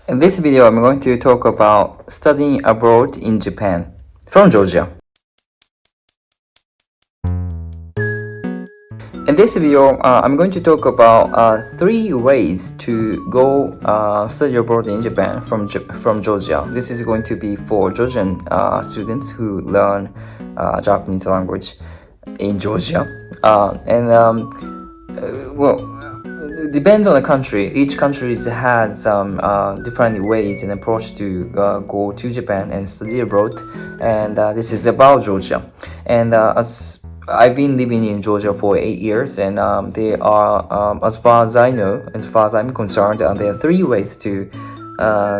In this video, I'm going to talk about studying abroad in Japan from Georgia. In this video, I'm going to talk about 3 ways to go study abroad in Japan from Georgia. This is going to be for Georgian students who learn Japanese language in Georgia. It depends on the country. Each country has different ways and approach to go to Japan and study abroad. And this is about Georgia. And as I've been living in Georgia for 8 years, and there are, as far as I know, as far as I'm concerned, there are 3 ways to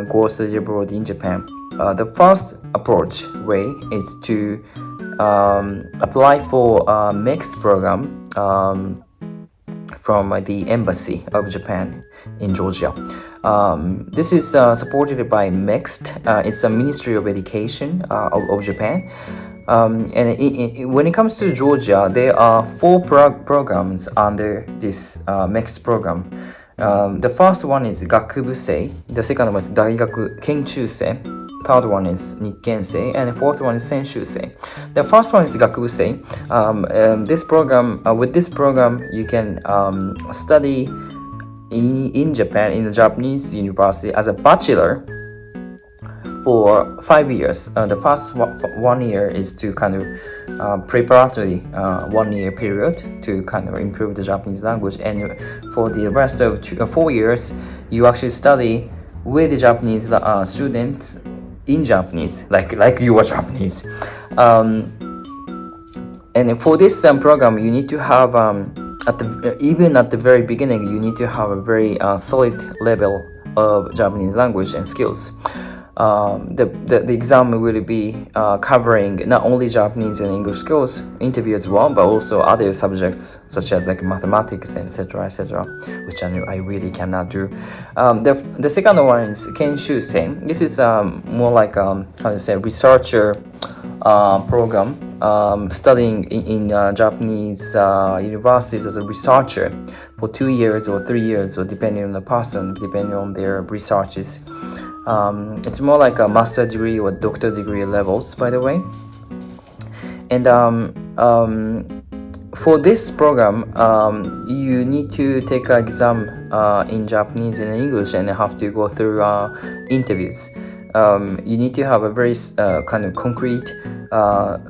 go study abroad in Japan. The first approach way is to apply for a mixed program from the Embassy of Japan in Georgia. This is supported by Mixed. It's a Ministry of Education of Japan. When it comes to Georgia, there are 4 programs under this mixed program. The first one is Gakubusei. The second one is Daigaku Kenchusei. Third one is Nikkensei, and the fourth one is Senshusei. The first one is Gakubusei. With this program, you can study in Japan in a Japanese university as a bachelor for 5 years. The first 1 year is to kind of preparatory 1 year period to kind of improve the Japanese language, and for the rest of 4 years, you actually study with the Japanese students in Japanese, like you are Japanese. And for this program, you need to have even at the very beginning, you need to have a very solid level of Japanese language and skills. The exam will be covering not only Japanese and English skills, interview as well, but also other subjects such as like mathematics, etc., which I really cannot do. The second one is Kenshusei. This is more like researcher program, studying in Japanese universities as a researcher for 2 years or 3 years, or depending on the person, depending on their researches. It's more like a master degree or doctor degree levels, by the way. And for this program, you need to take an exam in Japanese and English, and have to go through interviews. You need to have a very kind of concrete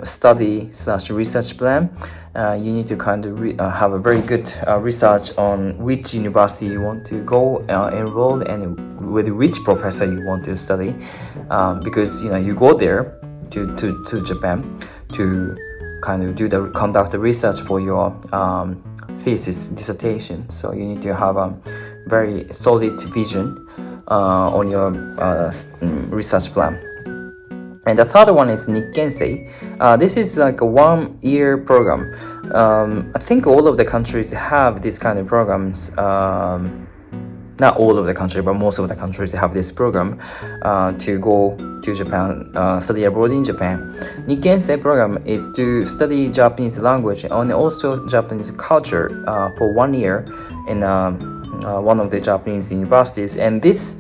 study/research plan. You need to kind of have a very good research on which university you want to go enroll, and with which professor you want to study, because you go there to Japan to kind of conduct the research for your thesis dissertation. So you need to have a very solid vision on your research plan. And the third one is Nikkensei. This is like a 1-year program. I think all of the countries have this kind of programs. Not all of the countries, but most of the countries have this program to go to Japan, study abroad in Japan. Nikkensei program is to study Japanese language and also Japanese culture for 1 year in one of the Japanese universities. And this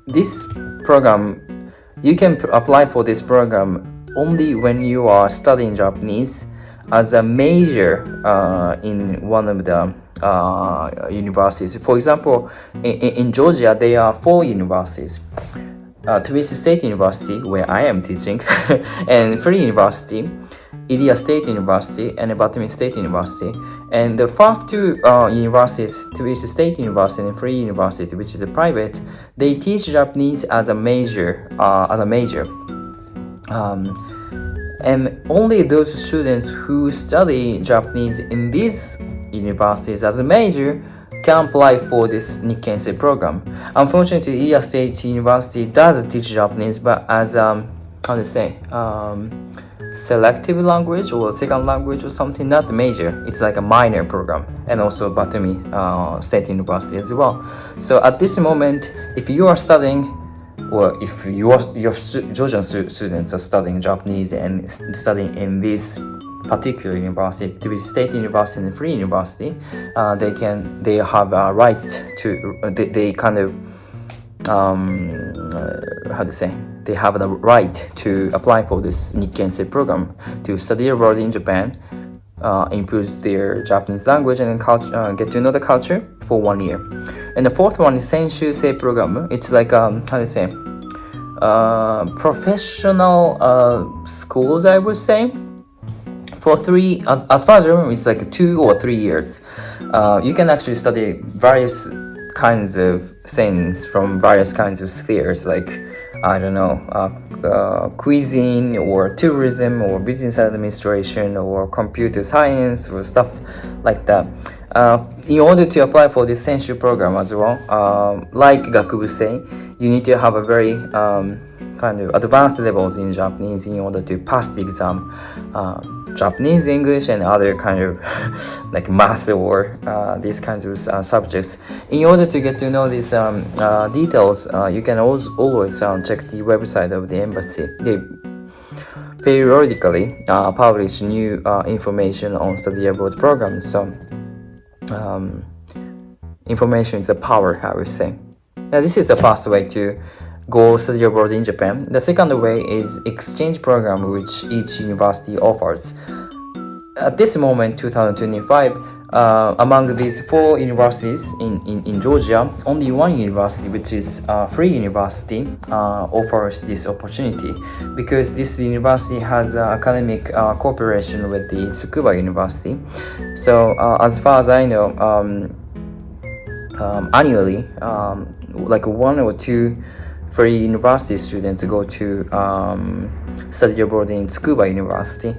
this program, you can apply for this program only when you are studying Japanese as a major in one of the universities. For example, in Georgia, there are 4 universities. Tbilisi State University, where I am teaching, and Free University, Ilia State University, and Batumi State University. And the first 2 universities, Tbilisi State University and Free University, which is a private, they teach Japanese as a major. And only those students who study Japanese in these universities as a major can apply for this Nikkensei program. Unfortunately, Ilia State University does teach Japanese, but as selective language or second language or something, not major. It's like a minor program. And also Batumi State University as well. So at this moment, if you are studying or if your Georgian students are studying Japanese and studying in this particular university, to be state university and free university, they have rights to they kind of they have the right to apply for this Nikkensei program to study abroad in Japan, improve their Japanese language and culture, get to know the culture for 1 year. And the fourth one is Senshusei program. It's like professional schools, I would say. For as far as I remember, it's like 2 or 3 years. You can actually study various kinds of things from various kinds of spheres, like I don't know, cuisine or tourism or business administration or computer science or stuff like that. In order to apply for this Senshu program as well, like Gakubusei, you need to have a very kind of advanced levels in Japanese in order to pass the exam. Japanese, English, and other kind of like math or these kinds of subjects. In order to get to know these details, you can always check the website of the embassy. They periodically publish new information on study abroad programs. So information is a power, I would say. Now, this is the first way to go study abroad in Japan. The second way is exchange program, which each university offers. At this moment, 2025, among these 4 universities in Georgia, only one university, which is free university, offers this opportunity, because this university has academic cooperation with the Tsukuba University. So as far as I know, annually, like 1 or 2 free university students go to study abroad in Tsukuba University.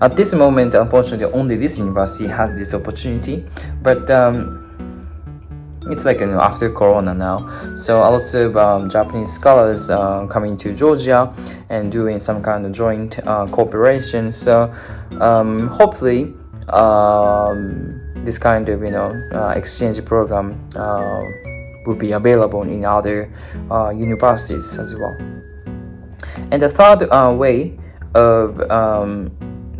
At this moment, unfortunately, only this university has this opportunity, but it's like after Corona now, so a lot of Japanese scholars coming to Georgia and doing some kind of joint cooperation. So hopefully this kind of exchange program will be available in other universities as well. And the third way of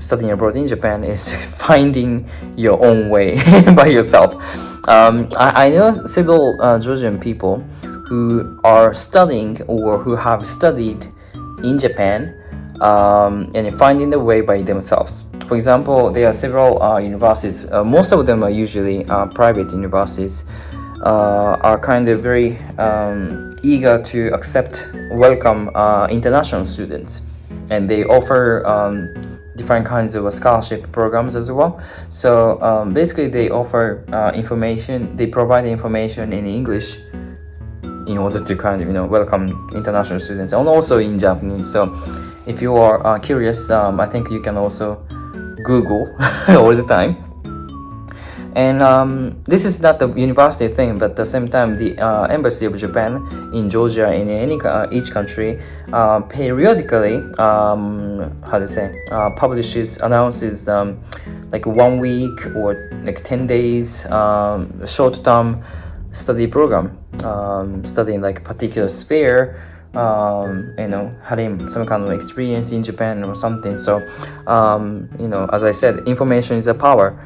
studying abroad in Japan is finding your own way by yourself. I know several Georgian people who are studying or who have studied in Japan and finding the way by themselves. For example, there are several universities, most of them are usually private universities, are kind of very eager to welcome international students, and they offer different kinds of scholarship programs as well. So basically they offer information, they provide information in English in order to kind of welcome international students, and also in Japanese. So if you are curious, I think you can also Google all the time. And this is not the university thing, but at the same time, the Embassy of Japan in Georgia and in each country periodically announces like 1 week or like 10 days short-term study program, studying like a particular sphere, having some kind of experience in Japan or something. So as I said, information is a power.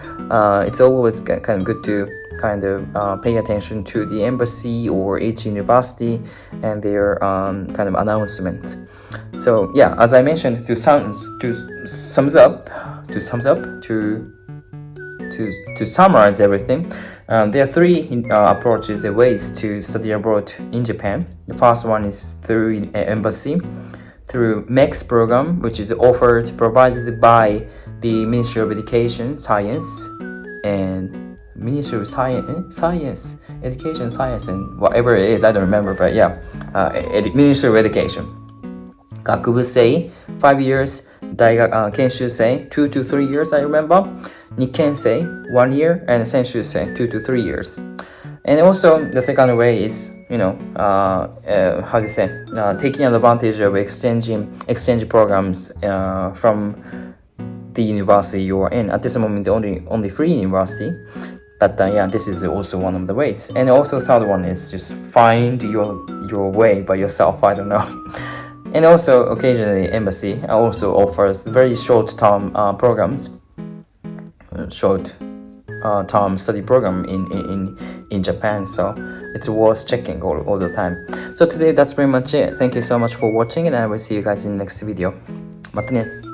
It's always kind of good to kind of pay attention to the embassy or each university and their kind of announcements. So yeah, as I mentioned, to summarize everything, there are 3 approaches and ways to study abroad in Japan. The first one is through embassy, through MEX program, which is provided by the Ministry of Education, Science, and Ministry of Education, Science, and whatever it is, I don't remember, but yeah, Ministry of Education. Gakubusei, 5 years. Kenshusei, 2 to 3 years, I remember. Nikkensei, 1 year, and Senshusei, 2 to 3 years. And also, the second way is, taking advantage of exchange programs from the university you are in. At this moment, only free university, But yeah, this is also one of the ways. And also third one is just find your way by yourself. I don't know. And also occasionally embassy also offers very short-term programs, short-term study program in Japan. So it's worth checking all the time. So today that's pretty much it. Thank you so much for watching, and I will see you guys in the next video. またね。